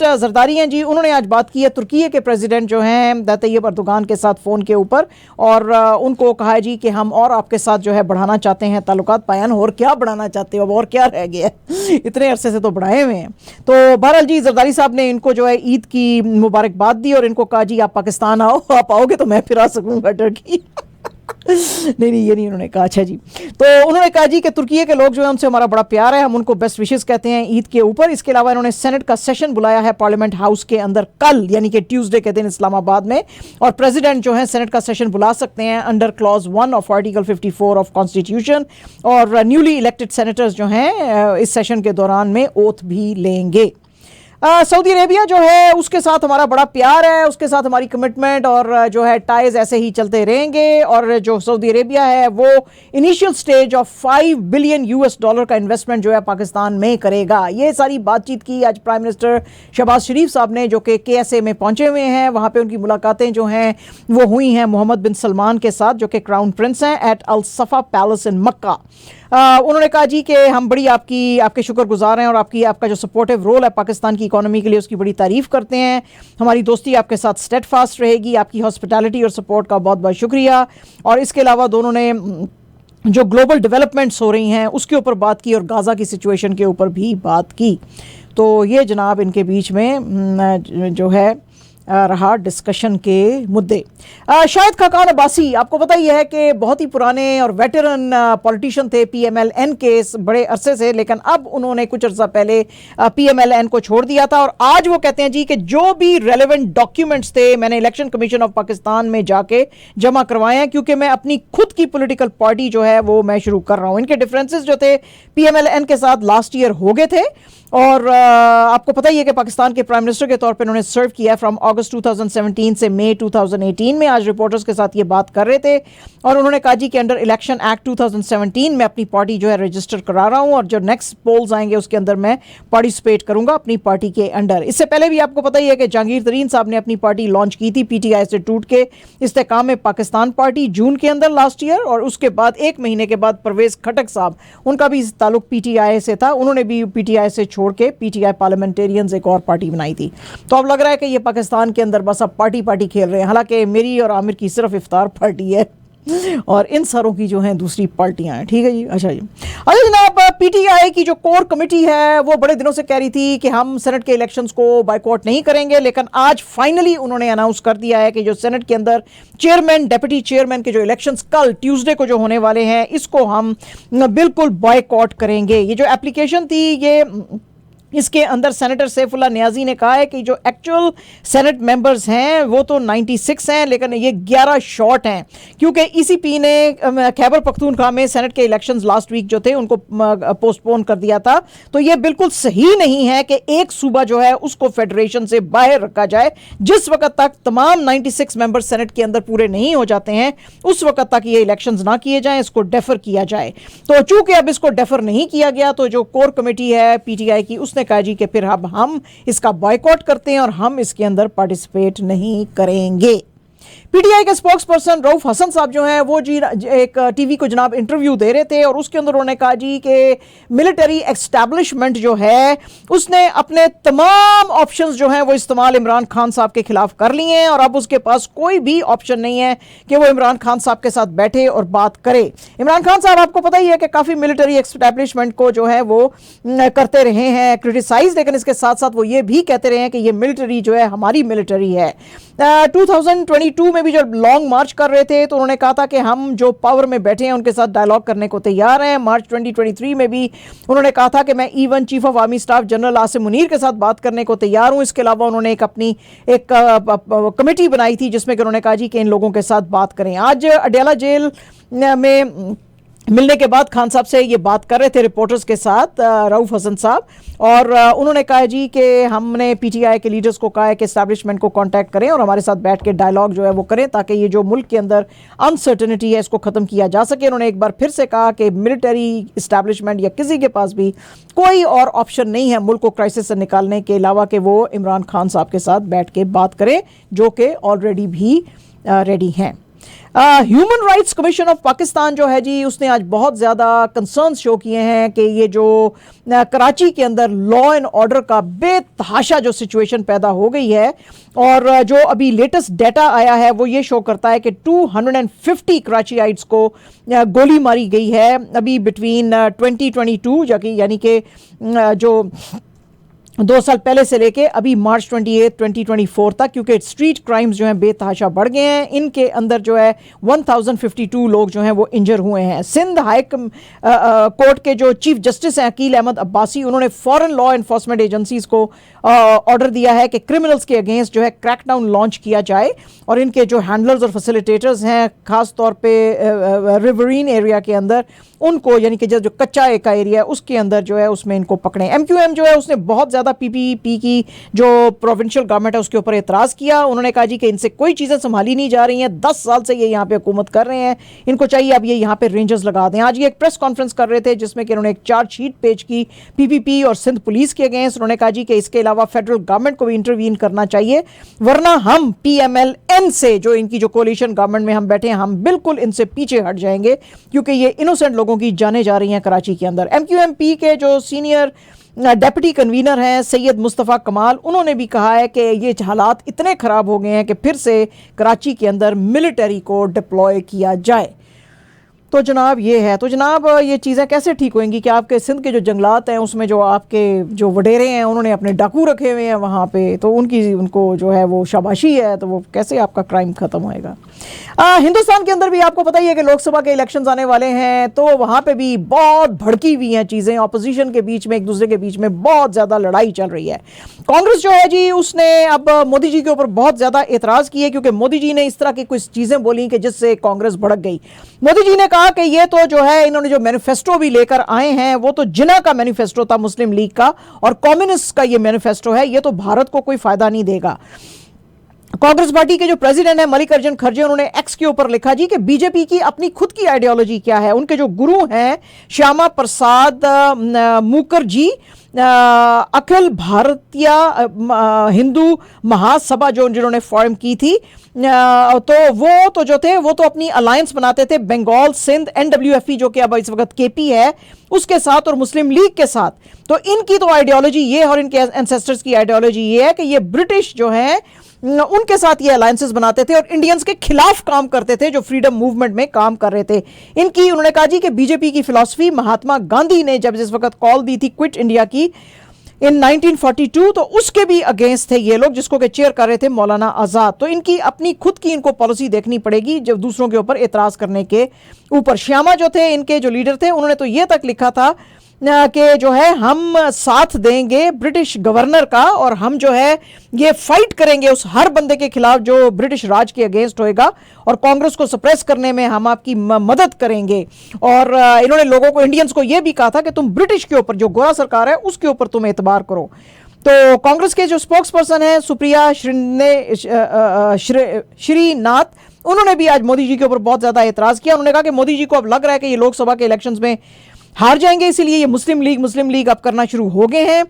जरदारी हैं जी, उन्होंने आज बात की है तुर्की के प्रेसिडेंट जो हैं तैयब अर्दोगान के साथ फ़ोन के ऊपर, और उनको कहा है जी कि हम और आपके साथ जो है बढ़ाना चाहते हैं ताल्लुकात। पायन और क्या बढ़ाना चाहते हो, अब और क्या रह गया है, इतने अरसे से तो बढ़ाए हुए हैं। तो बहरहाल जी जरदारी साहब ने इनको जो है ईद की मुबारकबाद दी और इनको कहा जी आप पाकिस्तान आओ, आप आओगे तो मैं फिर आ सकूँगा टर्की। नहीं, ये नहीं उन्होंने कहा। अच्छा जी, तो उन्होंने कहा जी कि तुर्की के लोग जो है उनसे हमारा बड़ा प्यार है, हम उनको बेस्ट विशेस कहते हैं ईद के ऊपर। इसके अलावा इन्होंने सेनेट का सेशन बुलाया है पार्लियामेंट हाउस के अंदर कल, यानी कि ट्यूसडे के दिन इस्लामाबाद में, और प्रेसिडेंट जो है सेनेट का सेशन बुला सकते हैं under clause 1 of article 54 of constitution, और न्यूली इलेक्टेड सेनेटर्स जो हैं इस सेशन के दौरान में ओथ भी लेंगे। सऊदी अरेबिया जो है उसके साथ हमारा बड़ा प्यार है, उसके साथ हमारी कमिटमेंट और जो है टाइज ऐसे ही चलते रहेंगे। और जो सऊदी अरेबिया है वो इनिशियल स्टेज ऑफ $5 बिलियन का इन्वेस्टमेंट जो है पाकिस्तान में करेगा। ये सारी बातचीत की आज प्राइम मिनिस्टर शहबाज शरीफ साहब ने, जो कि KSA में पहुंचे हुए हैं। वहाँ पे उनकी मुलाकातें जो हैं वो हुई हैं मोहम्मद बिन सलमान के साथ, जो कि क्राउन प्रिंस हैं, एट अल सफ़ा पैलेस इन मक्का। उन्होंने कहा जी कि हम बड़ी आपके शुक्रगुजार हैं और आपका जो सपोर्टिव रोल है पाकिस्तान की इकोनॉमी के लिए उसकी बड़ी तारीफ़ करते हैं। हमारी दोस्ती आपके साथ स्टेडफास्ट रहेगी, आपकी हॉस्पिटैलिटी और सपोर्ट का बहुत बहुत शुक्रिया। और इसके अलावा दोनों ने जो ग्लोबल डेवलपमेंट्स हो रही हैं उसके ऊपर बात की और गाज़ा की सिचुएशन के ऊपर भी बात की। तो ये जनाब इनके बीच में जो है रहा डिस्कशन के मुद्दे। शाहिद खाकान अब्बासी, आपको पता ही है कि बहुत ही पुराने और वेटरन पॉलिटिशियन थे PMLN के बड़े अरसे से, लेकिन अब उन्होंने कुछ अर्सा पहले PMLN को छोड़ दिया था। और आज वो कहते हैं जी कि जो भी रेलेवेंट डॉक्यूमेंट्स थे मैंने इलेक्शन कमीशन ऑफ पाकिस्तान में जाके जमा करवाए हैं, क्योंकि मैं अपनी खुद की पॉलिटिकल पार्टी जो है वो मैं शुरू कर रहा हूँ। इनके डिफरेंसेस जो थे PMLN के साथ लास्ट ईयर हो गए थे, और आपको पता ही है कि पाकिस्तान के प्राइम मिनिस्टर के तौर पे उन्होंने सर्व किया फ्रॉम अगस्त 2017 से मई 2018 में। आज रिपोर्टर्स के साथ ये बात कर रहे थे और उन्होंने कहा जी कि अंडर इलेक्शन एक्ट 2017 में अपनी पार्टी जो है रजिस्टर करा रहा हूं, और जो नेक्स्ट पोल्स आएंगे उसके अंदर मैं पार्टिसिपेट करूंगा अपनी पार्टी के अंडर। इससे पहले भी आपको पता ही है कि जहांगीर तरीन साहब ने अपनी पार्टी लॉन्च की थी PTI से टूट के इस्तेकाम में पाकिस्तान पार्टी जून के अंदर लास्ट ईयर, और उसके बाद 1 महीने के बाद परवेज खटक साहब, उनका भी ताल्लुक PTI से था, उन्होंने भी PTI से छोड़ के PTI पार्लियामेंटेरियंस एक और पार्टी बनाई थी। तो अब लग रहा है कि ये पाकिस्तान के अंदर बस अब पार्टी खेल रहे हैं। हालांकि मेरी और आमिर की सिर्फ इफ्तार पार्टी है और इन सारों की जो हैं दूसरी पार्टियां हैं। ठीक है जी। अच्छा जनाब, PTI की जो कोर कमेटी है वो बड़े दिनों से कह रही थी कि हम सेनेट के इलेक्शंस को बाइकआउट नहीं करेंगे, लेकिन आज फाइनली उन्होंने अनाउंस कर दिया है कि जो सेनेट के अंदर चेयरमैन, डेप्यूटी चेयरमैन के जो इलेक्शंस कल ट्यूसडे को जो होने वाले हैं, इसको हम बिल्कुल बाइकआउट करेंगे। ये जो एप्लीकेशन थी, ये इसके अंदर सेनेटर सैफुल्लाह नियाजी ने कहा है कि जो एक्चुअल सेनेट मेंबर्स हैं वो तो 96 हैं, लेकिन ये 11 शॉर्ट हैं, क्योंकि ECP ने खैबर पख्तूनख्वा में सेनेट के इलेक्शंस लास्ट वीक जो थे उनको पोस्टपोन कर दिया था। तो ये बिल्कुल सही नहीं है कि एक सूबा जो है उसको फेडरेशन से बाहर रखा जाए। जिस वक्त तक तमाम 96 मेंबर सेनेट के अंदर पूरे नहीं हो जाते हैं उस वक्त तक ये इलेक्शंस ना किए जाएं, इसको डेफर किया जाए। तो चूंकि अब इसको डेफर नहीं किया गया, तो जो कोर कमेटी है PTI की, उसने कहा जी कि फिर अब हम इसका बॉयकॉट करते हैं और हम इसके अंदर पार्टिसिपेट नहीं करेंगे। PTI के स्पोक्स पर्सन रऊफ हसन साहब जो हैं वो जी एक टीवी को जनाब इंटरव्यू दे रहे थे, और उसके अंदर उन्होंने कहा जी कि मिलिट्री एस्टैब्लिशमेंट जो है उसने अपने तमाम ऑप्शंस जो हैं वो इस्तेमाल इमरान खान साहब के खिलाफ कर लिए हैं, और अब उसके पास कोई भी ऑप्शन नहीं है कि वो इमरान खान साहब के साथ बैठे और बात करे। इमरान खान साहब, आपको पता ही है कि काफ़ी मिलिट्री एस्टैब्लिशमेंट को जो है वो करते रहे हैं क्रिटिसाइज, लेकिन इसके साथ साथ वो ये भी कहते रहे हैं कि ये मिलिट्री जो है हमारी मिलिट्री है। 2022 में भी जब लॉन्ग मार्च कर रहे थे तो उन्होंने कहा था कि हम जो पावर में बैठे हैं उनके साथ डायलॉग करने को तैयार हैं। मार्च 2023 में भी उन्होंने कहा था कि मैं even chief of army staff general Asim Munir के साथ बात करने को तैयार हूं। इसके अलावा उन्होंने अपनी एक कमेटी बनाई थी जिसमें कि उन्होंने कहा जी कि इन लोगों के साथ बात करें। आज अडयाला जेल में मिलने के बाद खान साहब से ये बात कर रहे थे रिपोर्टर्स के साथ रऊफ हसन साहब, और उन्होंने कहा जी कि हमने PTI के लीडर्स को कहा है कि एस्टैब्लिशमेंट को कांटेक्ट करें और हमारे साथ बैठ के डायलॉग जो है वो करें, ताकि ये जो मुल्क के अंदर अनसर्टनिटी है इसको ख़त्म किया जा सके। उन्होंने एक बार फिर से कहा कि मिलिट्री इस्टेब्लिशमेंट या किसी के पास भी कोई और ऑप्शन नहीं है मुल्क को क्राइसिस से निकालने के अलावा कि वो इमरान खान साहब के साथ बैठ के बात करें, जो कि ऑलरेडी भी रेडी हैं। Human rights commission of Pakistan जो है जी, उसने आज बहुत ज़्यादा कंसर्न शो किए हैं कि ये जो कराची के अंदर लॉ एंड ऑर्डर का बेतहाशा जो सिचुएशन पैदा हो गई है, और जो अभी लेटेस्ट डाटा आया है वो ये शो करता है कि 250 कराचीइट्स को गोली मारी गई है अभी बिटवीन 2022 यानी कि जो 2 साल पहले से लेके अभी मार्च 28 2024 तक, क्योंकि स्ट्रीट क्राइम्स जो हैं बेतहाशा बढ़ गए हैं। इनके अंदर जो है 1052 लोग जो हैं वो इंजर हुए हैं। सिंध हाई कोर्ट के जो चीफ जस्टिस हैं अकील अहमद अब्बासी, उन्होंने फॉरेन लॉ एनफोर्समेंट एजेंसीज को ऑर्डर दिया है कि क्रिमिनल्स के अगेंस्ट जो है क्रैकडाउन लॉन्च किया जाए, और इनके जो हैंडलर्स और फैसिलिटेटर्स हैं खास तौर पे रिवरीन एरिया के अंदर, उनको यानी कि जो कच्चा का एरिया है उसके अंदर जो है उसमें इनको पकड़ें। एमक्यूएम जो है उसने बहुत ज़्यादा पीपीपी की जो प्रोविंशियल गवर्नमेंट है उसके ऊपर एतराज़ किया। उन्होंने कहा जी कि इनसे कोई चीज़ें संभाली नहीं जा रही हैं, 10 साल से ये यहाँ पे हुकूमत कर रहे हैं, इनको चाहिए अब ये यहाँ पे रेंजर्स लगा दें। आज ये एक प्रेस कॉन्फ्रेंस कर रहे थे जिसमें कि उन्होंने एक चार्जशीट पेश की पीपीपी और सिंध पुलिस के अगेंस्ट। उन्होंने कहा जी कि इसके अलावा फेडरल गवर्नमेंट को भी इंटरवीन करना चाहिए, वरना हम PMLN से जो इनकी जो कोलिशन गवर्नमेंट में हम बैठे हैं, हम बिल्कुल इनसे पीछे हट जाएंगे, क्योंकि ये इनोसेंट लोगों की जाने जा रही हैं कराची के अंदर। MQMP के जो सीनियर डेप्यूटी कन्वीनर हैं सैयद मुस्तफ़ा कमाल, उन्होंने भी कहा है कि ये हालात इतने ख़राब हो गए हैं कि फिर से कराची के अंदर मिलिट्री को डिप्लॉय किया जाए। तो जनाब ये है, तो जनाब ये चीज़ें कैसे ठीक होंगी कि आपके सिंध के जो जंगलात हैं उसमें जो आपके जो वडेरे हैं उन्होंने अपने डाकू रखे हुए हैं वहाँ पे, तो उनको जो है वो शाबाशी है, तो वो कैसे आपका क्राइम ख़त्म होएगा। हिंदुस्तान के अंदर भी आपको पता ही है कि लोकसभा के इलेक्शंस आने वाले हैं, तो वहाँ पे भी बहुत भड़की हुई हैं चीज़ें, अपोजिशन के बीच में एक दूसरे के बीच में बहुत ज़्यादा लड़ाई चल रही है। कांग्रेस जो है जी उसने अब मोदी जी के ऊपर बहुत ज़्यादा एतराज़ किए, क्योंकि मोदी जी ने इस तरह की कुछ चीज़ें बोली कि जिससे कांग्रेस भड़क गई। मोदी जी ने कहा कि ये तो जो है इन्होंने जो मैनिफेस्टो भी लेकर आए हैं वो तो जिना का मैनिफेस्टो था, मुस्लिम लीग का और कम्युनिस्ट का ये मैनिफेस्टो है, ये तो भारत को कोई फायदा नहीं देगा। कांग्रेस पार्टी के जो प्रेसिडेंट है मल्लिकार्जुन खड़गे, उन्होंने एक्स के ऊपर लिखा जी कि बीजेपी की अपनी खुद की आइडियोलॉजी क्या है। उनके जो गुरु हैं श्यामा प्रसाद मुखर्जी, अखिल भारतीय हिंदू महासभा जो जिन्होंने फॉर्म की थी, तो वो तो जो थे वो तो अपनी अलायंस बनाते थे बंगाल सिंध NWFP जो कि अब इस वक्त KP है उसके साथ और मुस्लिम लीग के साथ। तो इनकी तो आइडियोलॉजी ये और इनके एंसेस्टर्स की आइडियोलॉजी ये है कि ये ब्रिटिश जो है उनके साथ ये अलायंसेस बनाते थे और इंडियंस के खिलाफ काम करते थे जो फ्रीडम मूवमेंट में काम कर रहे थे। इनकी उन्होंने कहा जी कि बीजेपी की फिलॉसफी महात्मा गांधी ने जब जिस वक्त कॉल दी थी क्विट इंडिया की इन 1942, तो उसके भी अगेंस्ट थे ये लोग, जिसको के चेयर कर रहे थे मौलाना आज़ाद। तो इनकी अपनी खुद की इनको पॉलिसी देखनी पड़ेगी जब दूसरों के ऊपर एतराज करने के ऊपर। श्यामा जो थे इनके जो लीडर थे उन्होंने तो ये तक लिखा था कि जो है हम साथ देंगे ब्रिटिश गवर्नर का और हम जो है ये फाइट करेंगे उस हर बंदे के खिलाफ जो ब्रिटिश राज के अगेंस्ट होएगा और कांग्रेस को सप्रेस करने में हम आपकी मदद करेंगे। और इन्होंने लोगों को, इंडियंस को ये भी कहा था कि तुम ब्रिटिश के ऊपर जो गोरा सरकार है उसके ऊपर तुम एतबार करो। तो कांग्रेस के जो स्पोक्स पर्सन है सुप्रिया श्रीनाथ, उन्होंने भी आज मोदी जी के ऊपर बहुत ज्यादा एतराज किया। उन्होंने कहा कि मोदी जी को अब लग रहा है कि ये लोकसभा के इलेक्शंस में हार जाएंगे, इसीलिए ये मुस्लिम लीग अब करना शुरू हो गए हैं।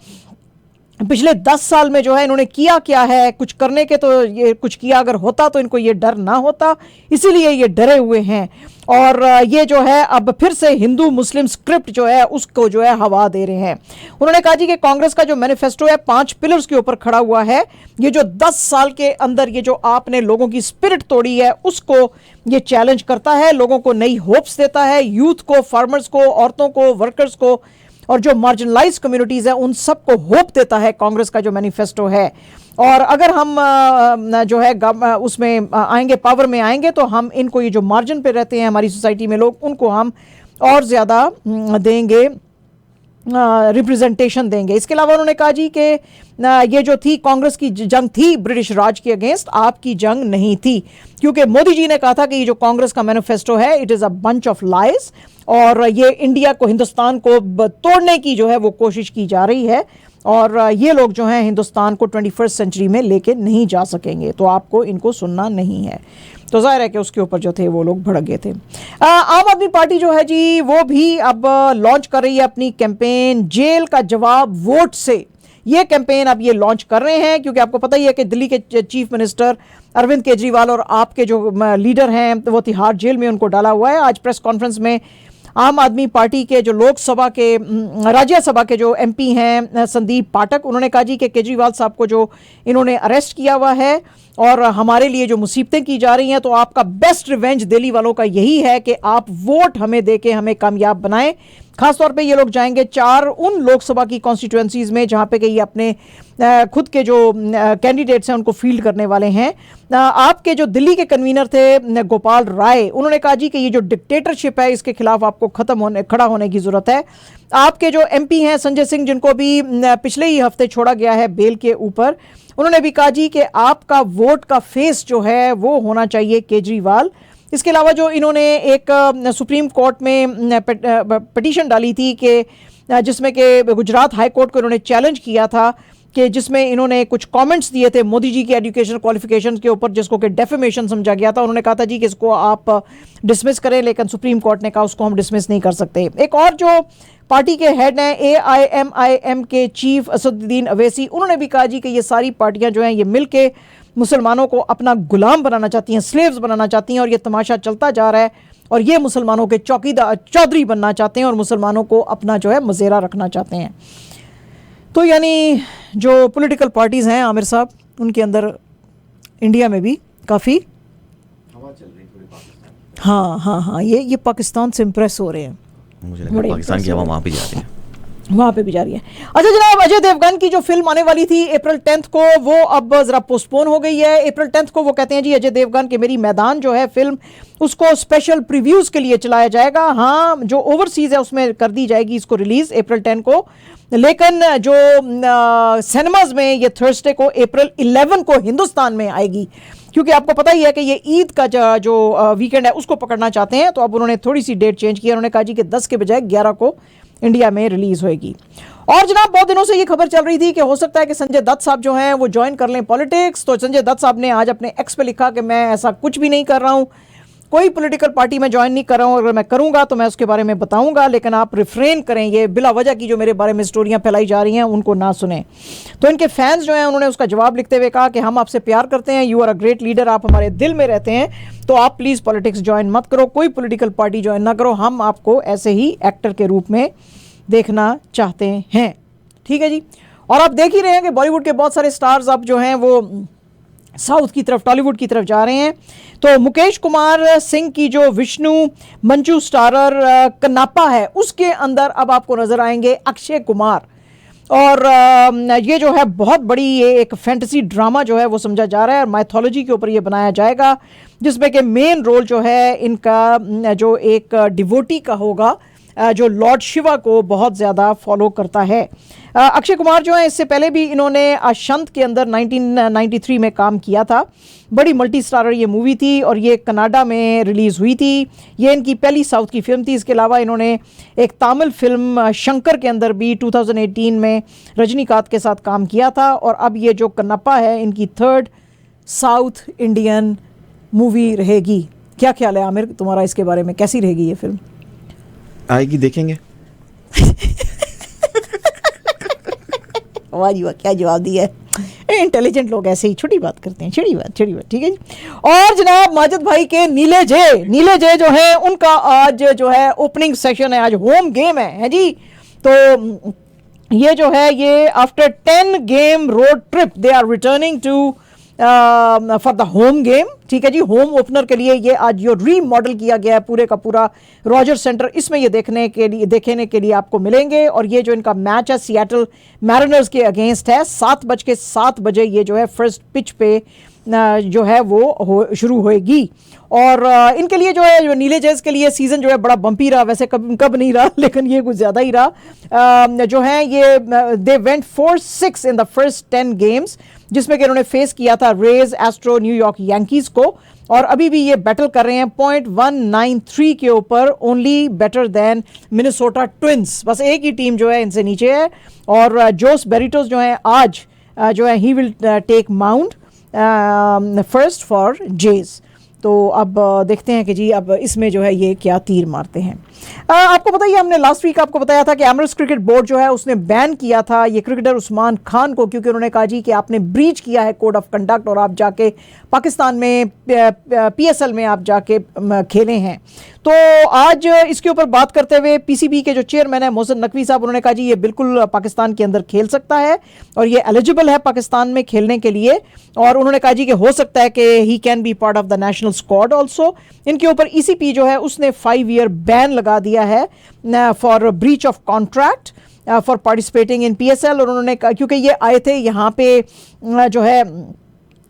पिछले 10 साल में जो है इन्होंने किया क्या है, कुछ करने के तो ये कुछ किया अगर होता तो इनको ये डर ना होता, इसीलिए ये डरे हुए हैं। और ये जो है अब फिर से हिंदू मुस्लिम स्क्रिप्ट जो है उसको जो है हवा दे रहे हैं। उन्होंने कहा जी कि कांग्रेस का जो मैनिफेस्टो है 5 पिलर्स के ऊपर खड़ा हुआ है। ये जो 10 साल के अंदर ये जो आपने लोगों की स्पिरिट तोड़ी है उसको ये चैलेंज करता है, लोगों को नई होप्स देता है, यूथ को, फार्मर्स को, औरतों को, वर्कर्स को और जो मार्जिनलाइज्ड कम्युनिटीज है उन सबको होप देता है कांग्रेस का जो मैनिफेस्टो है। और अगर हम जो है उसमें आएंगे, पावर में आएंगे, तो हम इनको ये जो मार्जिन पे रहते हैं हमारी सोसाइटी में लोग, उनको हम और ज़्यादा देंगे, रिप्रेजेंटेशन देंगे। इसके अलावा उन्होंने कहा जी कि ये जो थी कांग्रेस की जंग थी ब्रिटिश राज के अगेंस्ट, आपकी जंग नहीं थी, क्योंकि मोदी जी ने कहा था कि ये जो कांग्रेस का मैनिफेस्टो है it is a bunch of lies और ये इंडिया को, हिंदुस्तान को तोड़ने की जो है वो कोशिश की जा रही है और ये लोग जो हैं हिंदुस्तान को 21st सेंचुरी में लेके नहीं जा सकेंगे, तो आपको इनको सुनना नहीं है। तो जाहिर है कि उसके ऊपर जो थे वो लोग भड़क गए थे। आम आदमी पार्टी जो है जी वो भी अब लॉन्च कर रही है अपनी कैंपेन जेल का जवाब वोट से। ये कैंपेन अब ये लॉन्च कर रहे हैं, क्योंकि आपको पता ही है कि दिल्ली के चीफ मिनिस्टर अरविंद केजरीवाल और आपके जो लीडर हैं वो तिहाड़ जेल में उनको डाला हुआ है। आज प्रेस कॉन्फ्रेंस में आम आदमी पार्टी के जो लोकसभा के राज्यसभा के जो एमपी हैं संदीप पाठक, उन्होंने कहा जी कि केजरीवाल साहब को जो इन्होंने अरेस्ट किया हुआ है और हमारे लिए जो मुसीबतें की जा रही हैं, तो आपका बेस्ट रिवेंज दिल्ली वालों का यही है कि आप वोट हमें देके हमें कामयाब बनाएं। खासतौर पे ये लोग जाएंगे 4 उन लोकसभा की कॉन्स्टिट्यूएंसीज में जहां पे कि ये अपने खुद के जो कैंडिडेट्स हैं उनको फील्ड करने वाले हैं। आपके जो दिल्ली के कन्वीनर थे गोपाल राय, उन्होंने कहा जी कि ये जो डिक्टेटरशिप है इसके खिलाफ आपको खड़ा होने की जरूरत है। आपके जो एमपी हैं संजय सिंह, जिनको भी पिछले ही हफ्ते छोड़ा गया है बेल के ऊपर, उन्होंने भी कहा जी कि आपका वोट का फेस जो है वो होना चाहिए केजरीवाल। इसके अलावा जो इन्होंने एक सुप्रीम कोर्ट में पिटीशन डाली थी कि जिसमें कि गुजरात हाई कोर्ट को इन्होंने चैलेंज किया था, कि जिसमें इन्होंने कुछ कमेंट्स दिए थे मोदी जी की एजुकेशन क्वालिफिकेशन के ऊपर, जिसको कि डेफेमेशन समझा गया था। उन्होंने कहा था जी कि इसको आप डिसमिस करें, लेकिन सुप्रीम कोर्ट ने कहा उसको हम डिसमिस नहीं कर सकते। एक और जो पार्टी के हेड हैं AIMIM के चीफ असदुद्दीन अवैसी, उन्होंने भी कहा जी कि ये सारी पार्टियां जो हैं ये मिल के मुसलमानों को अपना गुलाम बनाना चाहती हैं, स्लेव्स बनाना चाहती हैं, और ये तमाशा चलता जा रहा है और ये मुसलमानों के चौधरी बनना चाहते हैं और मुसलमानों को अपना जो है मजेरा रखना चाहते हैं। तो यानी जो पॉलिटिकल पार्टीज़ हैं आमिर साहब, उनके अंदर इंडिया में भी काफ़ी हवा चल रही थोड़ी पाकिस्तान। हाँ, ये पाकिस्तान से इम्प्रेस हो रहे हैं। मुझे लगा पाकिस्तान की हवा वहाँ पे जा रही है, वहाँ पे भी जा रही है। अच्छा जनाब, अजय देवगन की जो फिल्म आने वाली थी अप्रैल 10 को, वो अब ज़रा पोस्टपोन हो गई है। अप्रैल 10 को वो कहते हैं जी अजय देवगन के मेरी मैदान जो है फिल्म, उसको स्पेशल प्रीव्यूज़ के लिए चलाया जाएगा। हाँ, जो ओवरसीज़ है उसमें कर दी जाएगी इसको रिलीज़ अप्रैल 10 को, लेकिन जो सिनेमाज में ये थर्सडे को अप्रैल 11 को हिंदुस्तान में आएगी, क्योंकि आपको पता ही है कि ये ईद का जो वीकेंड है उसको पकड़ना चाहते हैं। तो अब उन्होंने थोड़ी सी डेट चेंज की, उन्होंने कहा जी कि 10 के बजाय 11 को इंडिया में रिलीज होएगी। और जनाब, बहुत दिनों से ये खबर चल रही थी कि हो सकता है कि संजय दत्त साहब जो हैं वो ज्वाइन कर लें पॉलिटिक्स। तो संजय दत्त साहब ने आज अपने एक्स पे लिखा कि मैं ऐसा कुछ भी नहीं कर रहा हूं, कोई पॉलिटिकल पार्टी में ज्वाइन नहीं कर रहा हूं, अगर मैं करूंगा तो मैं उसके बारे में बताऊंगा, लेकिन आप रिफ्रेन करें, ये बिला वजह की जो मेरे बारे में स्टोरियां फैलाई जा रही हैं उनको ना सुने। तो इनके फैंस जो हैं उन्होंने उसका जवाब लिखते हुए कहा कि हम आपसे प्यार करते हैं, you are a great leader, आप हमारे दिल में रहते हैं, तो आप प्लीज़ पॉलिटिक्स ज्वाइन मत करो, कोई पॉलिटिकल पार्टी ज्वाइन ना करो, हम आपको ऐसे ही एक्टर के रूप में देखना चाहते हैं। ठीक है जी। और आप देख ही रहे हैं कि बॉलीवुड के बहुत सारे स्टार्स अब जो हैं वो साउथ की तरफ, टॉलीवुड की तरफ जा रहे हैं। तो मुकेश कुमार सिंह की जो विष्णु मंचू स्टारर कन्नापा है, उसके अंदर अब आपको नजर आएंगे अक्षय कुमार। और ये जो है बहुत बड़ी ये एक फैंटेसी ड्रामा जो है वो समझा जा रहा है, और माइथोलॉजी के ऊपर ये बनाया जाएगा, जिसमें कि मेन रोल जो है इनका जो एक डिवोटी का होगा, जो लॉर्ड शिवा को बहुत ज़्यादा फॉलो करता है। अक्षय कुमार जो है इससे पहले भी इन्होंने अशंत के अंदर 1993 में काम किया था। बड़ी मल्टी स्टारर ये मूवी थी और ये कनाडा में रिलीज़ हुई थी। ये इनकी पहली साउथ की फिल्म थी। इसके अलावा इन्होंने एक तमिल फिल्म शंकर के अंदर भी 2018 में रजनीकांत के साथ काम किया था। और अब ये जो कन्नप्पा है इनकी 3rd साउथ इंडियन मूवी रहेगी। क्या ख्याल है आमिर तुम्हारा इसके बारे में, कैसी रहेगी ये फिल्म? आएगी, देखेंगे। वाह जी वाह, क्या जवाब दिया है। इंटेलिजेंट लोग ऐसे ही छोटी बात करते हैं, छिड़ी बात। ठीक है जी। और जनाब माजिद भाई के नीले जय जो है उनका आज जो है ओपनिंग सेशन है, आज होम गेम है जी। तो ये जो है ये after 10 game road trip they are returning to for the home game. ठीक है जी। होम ओपनर के लिए ये आज जो रीमॉडल किया गया है पूरे का पूरा रॉजर सेंटर, इसमें ये देखने के लिए आपको मिलेंगे। और ये जो इनका मैच है सिएटल मैरिनर्स के अगेंस्ट है, 7:07 ये जो है फर्स्ट पिच पे जो है वो शुरू होएगी। और इनके लिए जो है जो नीले जैज के लिए सीज़न जो है बड़ा बम्पी रहा, वैसे कब नहीं रहा, लेकिन ये कुछ ज़्यादा ही रहा। जो है ये they went 4-6 in the first 10 games, जिसमें कि इन्होंने फेस किया था रेज, एस्ट्रो, न्यूयॉर्क यांकीज़ को। और अभी भी ये बैटल कर रहे हैं 0.193 के ऊपर, only better than Minnesota twins. बस एक ही टीम जो है इनसे नीचे है। और जोस बेरिटोस जो है आज जो है he will take mount first for jays. तो अब देखते हैं कि जी अब इसमें जो है ये क्या तीर मारते हैं। आपको पता ही है, हमने लास्ट वीक आपको बताया था कि एमरेट्स क्रिकेट बोर्ड जो है उसने बैन किया था ये क्रिकेटर उस्मान खान को, क्योंकि उन्होंने कहा जी कि आपने ब्रीच किया है कोड ऑफ कंडक्ट और आप जाके पाकिस्तान में PSL में आप जाके खेले हैं। तो आज इसके ऊपर बात करते हुए PCB के जो चेयरमैन है मोहसिन नकवी साहब, उन्होंने कहा जी ये बिल्कुल पाकिस्तान के अंदर खेल सकता है और ये एलिजिबल है पाकिस्तान में खेलने के लिए, और उन्होंने कहा जी कि हो सकता है कि he can be part of the national squad also. इनके ऊपर ECP जो है उसने 5 ईयर बैन लगा दिया है for breach of contract for participating in PSL। और उन्होंने कहा क्योंकि ये आए थे यहाँ पे जो है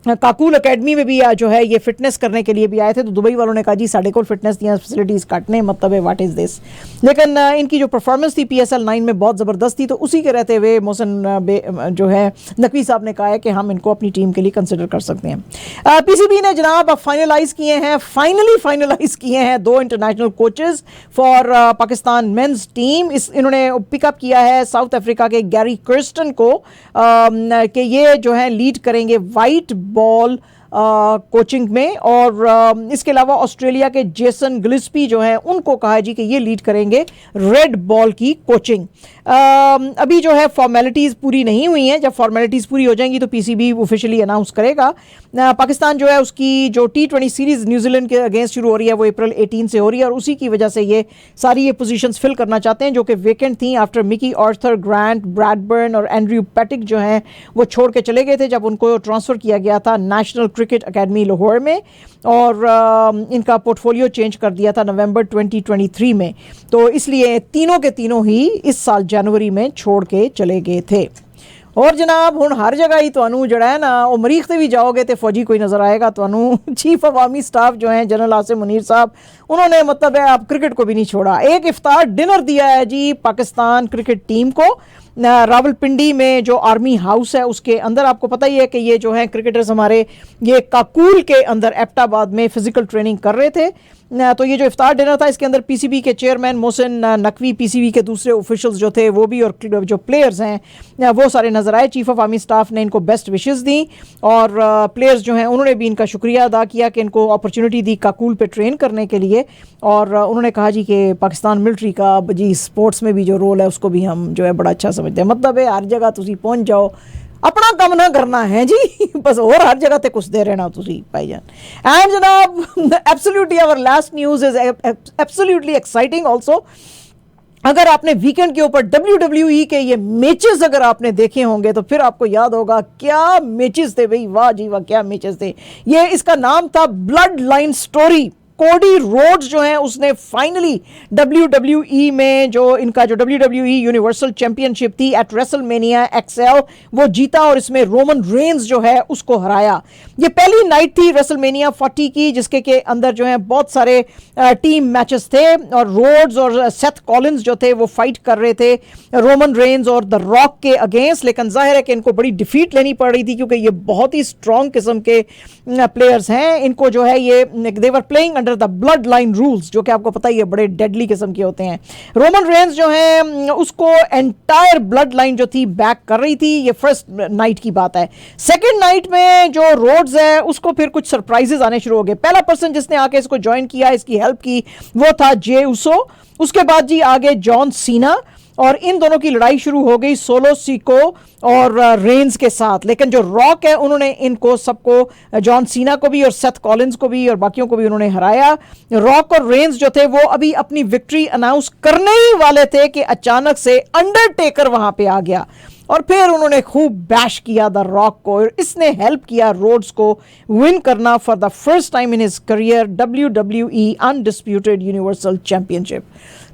काकूल एकेडमी में भी जो है ये फिटनेस करने के लिए भी आए थे, तो दुबई वालों ने कहा जी साढ़े को फिटनेस दिया फैसिलिटीज़ काटने, मतलब है व्हाट इज़ दिस। लेकिन इनकी जो परफॉर्मेंस थी PSL 9 में बहुत ज़बरदस्त थी, तो उसी के रहते हुए मोहसिन जो है नकवी साहब ने कहा है कि हम इनको अपनी टीम के लिए कंसिडर कर सकते हैं। PCB ने जनाब फाइनलाइज़ किए हैं 2 international coaches for Pakistan men's team. इन्होंने पिकअप किया है साउथ अफ्रीका के गैरी कर्स्टन को कि ये जो है लीड करेंगे वाइट बॉल कोचिंग में, और इसके अलावा ऑस्ट्रेलिया के जेसन गिलिस्पी जो हैं उनको कहा है जी कि ये लीड करेंगे रेड बॉल की कोचिंग। अभी जो है फॉर्मेलिटीज़ पूरी नहीं हुई हैं, जब फॉर्मेलिटीज़ पूरी हो जाएंगी तो PCB ऑफिशियली अनाउंस करेगा। पाकिस्तान जो है उसकी जो T20 सीरीज़ न्यूजीलैंड के अगेंस्ट शुरू हो रही है वो अप्रैल 18 से हो रही है, और उसी की वजह से ये सारी पोजीशंस फिल करना चाहते हैं जो कि वेकेंट थी after Mickey Arthur, grant Bradburn और एंड्रयू पैटिक जो हैं वो छोड़ के चले गए थे जब उनको ट्रांसफ़र किया गया था नेशनल क्रिकेट अकेडमी लाहौर में, और इनका पोर्टफोलियो चेंज कर दिया था नवंबर 2023 में। तो इसलिए तीनों के तीनों ही इस साल जनवरी में छोड़ के चले गए थे। और जनाब हुण हर जगह ही तुहानू जड़ा है ना वो मरीख से भी जाओगे तो फौजी कोई नज़र आएगा तुहानू। चीफ अवामी स्टाफ जो हैं जनरल आसिम मुनीर साहब, उन्होंने मतलब है आप क्रिकेट को भी नहीं छोड़ा, एक इफ्तार डिनर दिया है जी पाकिस्तान क्रिकेट टीम को रावलपिंडी में जो आर्मी हाउस है उसके अंदर। आपको पता ही है कि ये जो हैं क्रिकेटर्स हमारे ये काकूल के अंदर एबटाबाद में फिजिकल ट्रेनिंग कर रहे थे। तो ये जो इफ्तार डिनर था इसके अंदर PCB के चेयरमैन मोहसिन नकवी, PCB के दूसरे ऑफिशियल्स जो थे वो भी, और जो प्लेयर्स हैं वो सारे नज़र आए। चीफ ऑफ आर्मी स्टाफ ने इनको बेस्ट विशेस दी, और प्लेयर्स जो हैं उन्होंने भी इनका शुक्रिया अदा किया कि इनको अपॉर्चुनिटी दी काकूल पे ट्रेन करने के लिए। और उन्होंने कहा जी कि पाकिस्तान मिलिट्री का जी स्पोर्ट्स में भी जो रोल है उसको भी हम जो है बड़ा अच्छा समझते हैं। मतलब है हर जगह तुसी पहुँच जाओ, अपना काम ना करना है जी, बस और हर जगह ते कुछ दे रहना तुसी भाईजान। एंड जनाब absolutely our last news is absolutely exciting also. अगर आपने वीकेंड के ऊपर WWE के ये मैचेस अगर आपने देखे होंगे तो फिर आपको याद होगा क्या मैचेस थे भाई, वाह जी वाह क्या मैचेस थे। ये इसका नाम था blood line story. Cody Rhodes जो हैं उसने फाइनली WWE में जो इनका जो WWE यूनिवर्सल चैंपियनशिप थी एट रेसलमेनिया XL वो जीता, और इसमें रोमन रेंस जो है उसको हराया। ये पहली नाइट थी रेसलमेनिया 40 की जिसके के अंदर जो है बहुत सारे टीम मैचेस थे, और रोड्स और सेथ कॉलिंस जो थे वो फाइट कर रहे थे रोमन रेंस और द रॉक के अगेंस्ट। लेकिन जाहिर है कि इनको बड़ी डिफीट लेनी पड़ रही थी क्योंकि ये बहुत ही स्ट्रॉन्ग किस्म के प्लेयर्स हैं। इनको जो है ये they were playing under the blood line rules जो कि आपको पता ही है बड़े डेडली किस्म के होते हैं। रोमन रेंस जो है उसको एंटायर ब्लड लाइन जो थी बैक कर रही थी। ये फर्स्ट नाइट की बात है। सेकेंड नाइट में जो रोड्स है उसको फिर कुछ सरप्राइजेस आने शुरू हो गए। पहला पर्सन जिसने आके इसको ज्वाइन किया, इसकी हेल्प की, वो था जे उसो। उसके बाद जी आगे जॉन सीना, और इन दोनों की लड़ाई शुरू हो गई सोलो सीको और रेंस के साथ। लेकिन जो रॉक है उन्होंने इनको सबको, जॉन सीना को भी और सेथ कॉलिंस को भी और बाकियों को भी उन्होंने हराया। रॉक और रेंस जो थे वो अभी अपनी विक्ट्री अनाउंस करने ही वाले थे कि अचानक से अंडरटेकर वहां पे आ गया, और फिर उन्होंने खूब बैश किया द रॉक को। इसने हेल्प किया रोड्स को विन करना for the first time in his career WWE undisputed universal championship.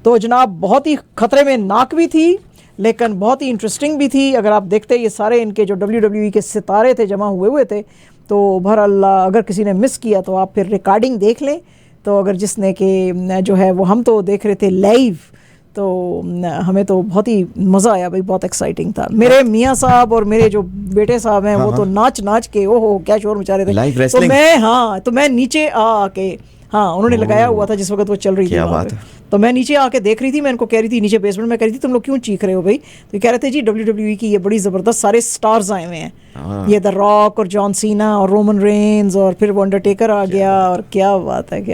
तो जनाब बहुत ही खतरे में नाक भी थी लेकिन बहुत ही इंटरेस्टिंग भी थी। अगर आप देखते ये सारे इनके जो WWE के सितारे थे जमा हुए थे, तो बहरहाल अगर किसी ने मिस किया तो आप फिर रिकॉर्डिंग देख लें। तो अगर जिसने कि जो है वो हम तो देख रहे थे लाइव, तो हमें तो बहुत ही मज़ा आया भाई, बहुत एक्साइटिंग था। मेरे मियाँ साहब और मेरे जो बेटे साहब हैं वो तो नाच नाच के ओहो क्या शोर मचा रहे थे। लाइव तो रेसलिंग, मैं तो मैं नीचे आके उन्होंने लगाया हुआ था जिस वक्त वो चल रही थी। क्या बात है। तो मैं नीचे आके देख रही थी, मैं इनको कह रही थी नीचे बेसमेंट में, कह रही थी तुम लोग क्यों चीख रहे हो भाई? तो ये कह रहे थे जी WWE की ये बड़ी ज़बरदस्त सारे स्टार्स आए हुए हैं, हाँ। ये द रॉक और जॉन सीना और रोमन रेंस और फिर वो अंडरटेकर आ गया, और क्या बात है, क्या